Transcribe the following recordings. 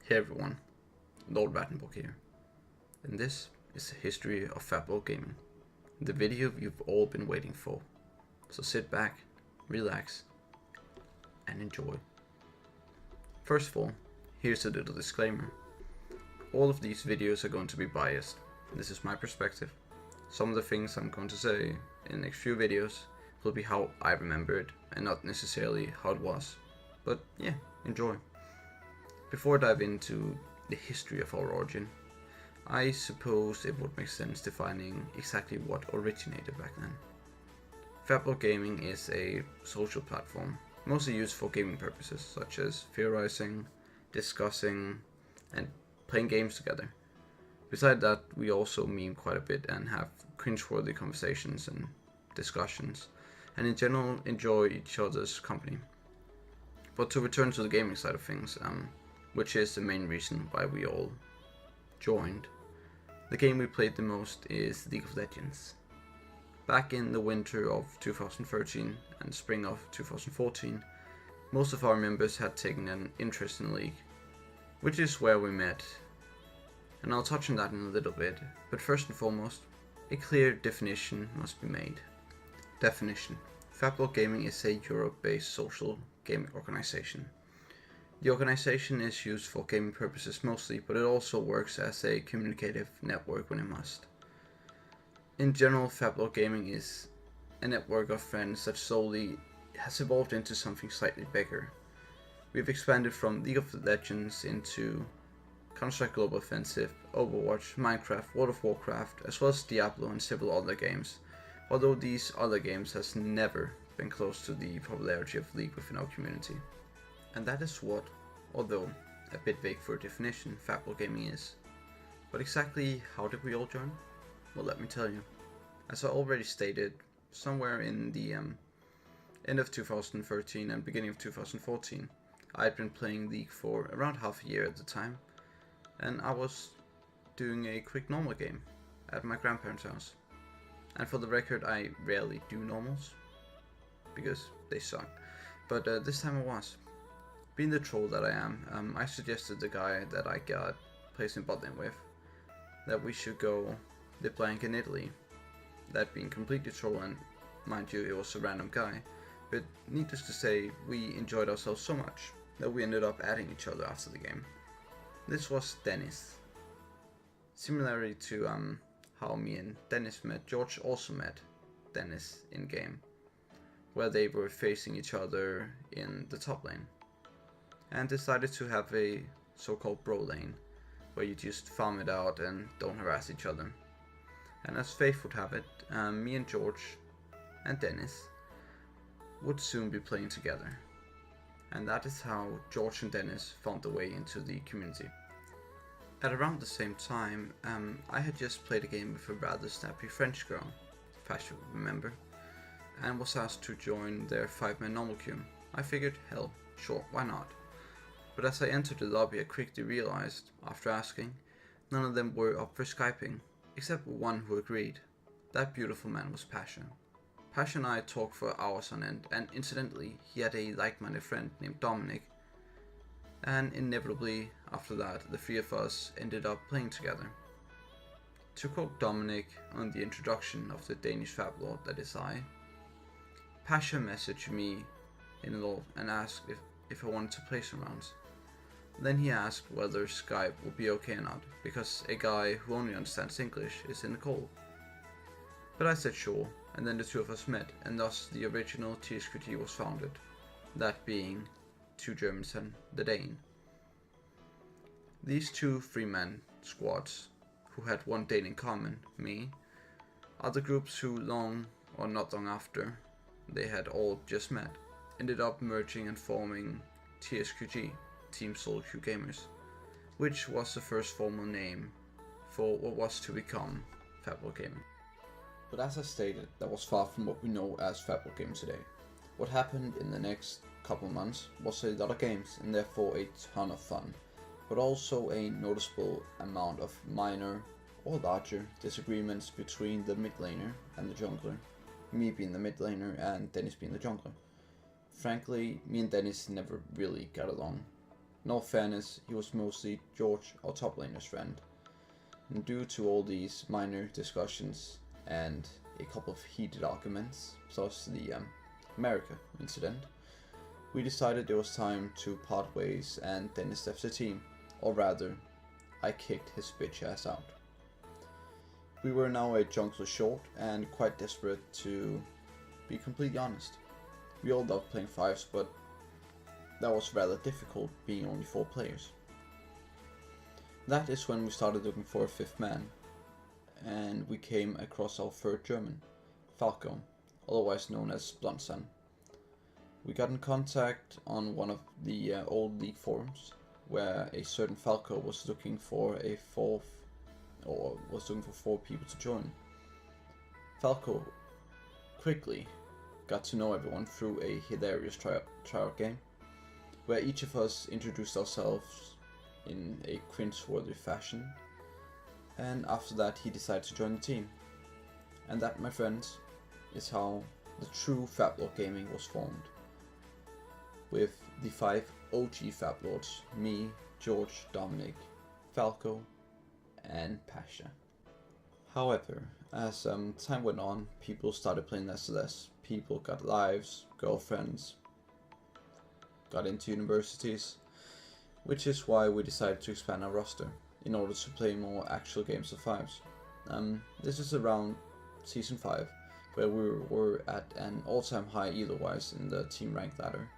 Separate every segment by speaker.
Speaker 1: Hey everyone, Lord Rattenborg here, and this is the history of Faplord Gaming, the video you've all been waiting for. So sit back, relax, and enjoy. First of all, here's a little disclaimer. All of these videos are going to be biased. This is my perspective. Some of the things I'm going to say in the next few videos will be how I remember it, and not necessarily how it was. But yeah, enjoy. Before I dive into the history of our origin, I suppose it would make sense defining exactly what originated back then. Faplord Gaming is a social platform, mostly used for gaming purposes, such as theorizing, discussing, and playing games together. Besides that, we also meme quite a bit and have cringeworthy conversations and discussions, and in general enjoy each other's company. But to return to the gaming side of things, which is the main reason why we all joined, the game we played the most is League of Legends. Back in the winter of 2013 and spring of 2014, most of our members had taken an interest in League, which is where we met, and I'll touch on that in a little bit, but first and foremost, a clear definition must be made. Definition: Faplord Gaming is a Europe-based social gaming organization. The organization is used for gaming purposes mostly, but it also works as a communicative network when it must. In general, Faplord Gaming is a network of friends that slowly has evolved into something slightly bigger. We've expanded from League of Legends into Counter-Strike Global Offensive, Overwatch, Minecraft, World of Warcraft, as well as Diablo and several other games, although these other games has never been close to the popularity of League within our community. And that is what, although a bit vague for a definition, Faplord Gaming is. But exactly how did we all join? Well, let me tell you. As I already stated, somewhere in the end of 2013 and beginning of 2014, I had been playing League for around half a year at the time, and I was doing a quick normal game at my grandparents' house. And for the record, I rarely do normals, because they suck. But this time I was. Being the troll that I am, I suggested the guy that I got placed in bot lane with that we should go the blank in Italy. That being completely troll, and mind you, it was a random guy. But needless to say, we enjoyed ourselves so much that we ended up adding each other after the game. This was Dennis. Similarly to how me and Dennis met, George also met Dennis in game, where they were facing each other in the top lane, and decided to have a so-called bro lane, where you just farm it out and don't harass each other. And as fate would have it, me and George and Dennis would soon be playing together. And that is how George and Dennis found their way into the community. At around the same time, I had just played a game with a rather snappy French girl, if you remember, and was asked to join their 5-man normal queue. I figured, hell, sure, why not? But as I entered the lobby, I quickly realized, after asking, none of them were up for Skyping, except one who agreed. That beautiful man was Pasha. Pasha and I talked for hours on end, and incidentally, he had a like-minded friend named Dominic, and inevitably, after that, the three of us ended up playing together. To quote Dominic on the introduction of the Danish Faplord, that is I, Pasha messaged me in LOL and asked if I wanted to play some rounds. Then he asked whether Skype would be okay or not, because a guy who only understands English is in the call. But I said sure, and then the two of us met, and thus the original TSQT was founded, that being two Germans and the Dane. These two 3-man squads, who had one Dane in common, me, are the groups who long or not long after they had all just met, ended up merging and forming TSQG, Team Solo Queue Gamers, which was the first formal name for what was to become Faplord Gaming. But as I stated, that was far from what we know as Faplord Gaming today. What happened in the next couple months was a lot of games and therefore a ton of fun, but also a noticeable amount of minor or larger disagreements between the mid laner and the jungler, me being the mid laner and Dennis being the jungler. Frankly, me and Dennis never really got along. In all fairness, he was mostly George, our top laner's friend. And due to all these minor discussions and a couple of heated arguments, plus the America incident, we decided it was time to part ways and Dennis left the team, or rather, I kicked his bitch ass out. We were now a jungle short and quite desperate, to be completely honest. We all loved playing fives, but that was rather difficult being only 4 players. That is when we started looking for a 5th man, and we came across our 3rd German, Falco, otherwise known as Blondson. We got in contact on one of the old league forums, where a certain Falco was looking for a 4th, or was looking for 4 people to join. Falco quickly got to know everyone through a hilarious tryout game, where each of us introduced ourselves in a cringe-worthy fashion, and after that he decided to join the team. And that, my friends, is how the true Faplord Gaming was formed, with the 5 OG Faplords: me, George, Dominic, Falco, and Pasha. However, as time went on, people started playing less and less. People got lives, girlfriends, got into universities, which is why we decided to expand our roster in order to play more actual games of fives. This is around season 5, where we were at an all-time high elo-wise in the team rank ladder,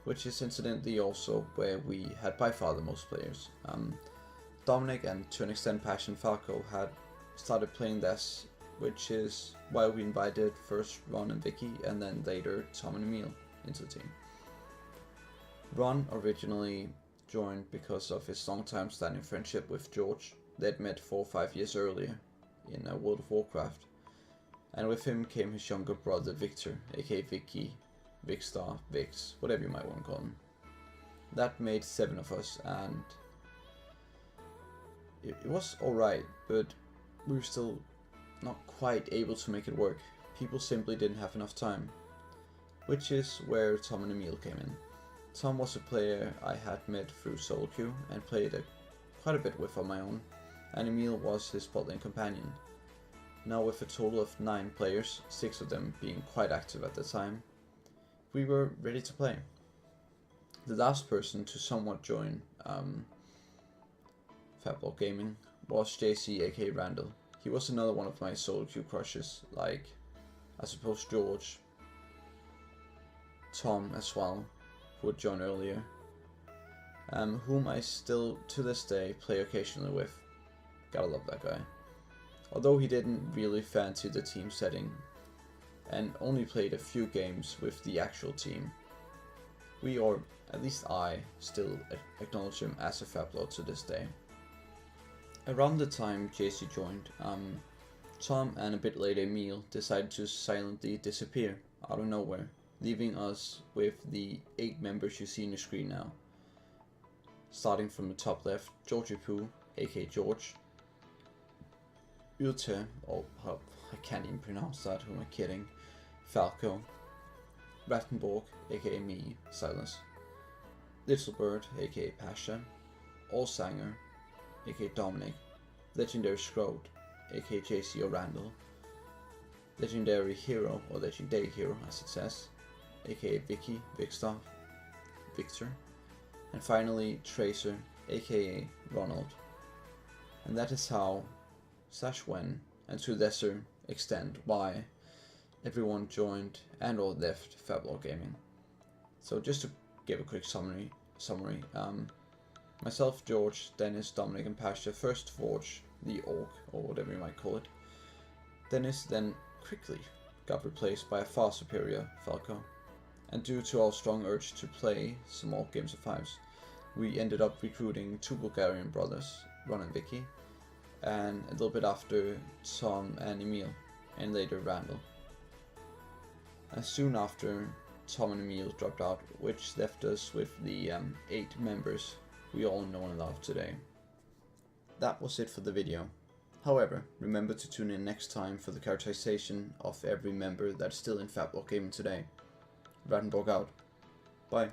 Speaker 1: which is incidentally also where we had by far the most players. Dominic and to an extent Passion Falco had started playing less, which is why we invited first Ron and Vicky and then later Tom and Emil into the team. Ron originally joined because of his long-time standing friendship with George. They'd met 4 or 5 years earlier in World of Warcraft, and with him came his younger brother Victor, aka Vicky, Vicstar, Vix, whatever you might want to call him. That made 7 of us, and it was alright, but we were still not quite able to make it work. People simply didn't have enough time, which is where Tom and Emil came in. Tom was a player I had met through solo queue and played quite a bit with on my own, and Emil was his bot lane companion. Now with a total of 9 players, 6 of them being quite active at the time, we were ready to play. The last person to somewhat join Faplord Gaming was JC, aka Randall. He was another one of my solo queue crushes, like I suppose George, Tom as well, who would join earlier, whom I still to this day play occasionally with. Gotta love that guy. Although he didn't really fancy the team setting and only played a few games with the actual team, we, or at least I, still acknowledge him as a Faplord to this day. Around the time JC joined, Tom and a bit later Emil decided to silently disappear out of nowhere, leaving us with the 8 members you see on the screen now. Starting from the top left, Georgie Poo, aka George, Ulte, oh I can't even pronounce that, who am I kidding, Falco, Rattenborg, aka me, Silas, Little Bird, aka Pasha, Allsanger, aka Dominic, Legendary Scrode, aka JC or Randall, Legendary Hero, or Legendary Hero as it says, aka Vicky, Vicstar, Victor, and finally Tracer, aka Ronald. And that is how, / when, and to a lesser extent why, everyone joined and or left Faplord Gaming. So just to give a quick summary, myself, George, Dennis, Dominic and Pasha first forged the Orc, or whatever you might call it. Dennis then quickly got replaced by a far superior Falco, and due to our strong urge to play some more games of fives, we ended up recruiting 2 Bulgarian brothers, Ron and Vicky, and a little bit after Tom and Emil, and later Randall. And soon after, Tom and Emil dropped out, which left us with the 8 members we all know and love today. That was it for the video. However, remember to tune in next time for the characterization of every member that's still in Faplord Gaming today. Rattenborg out. Bye.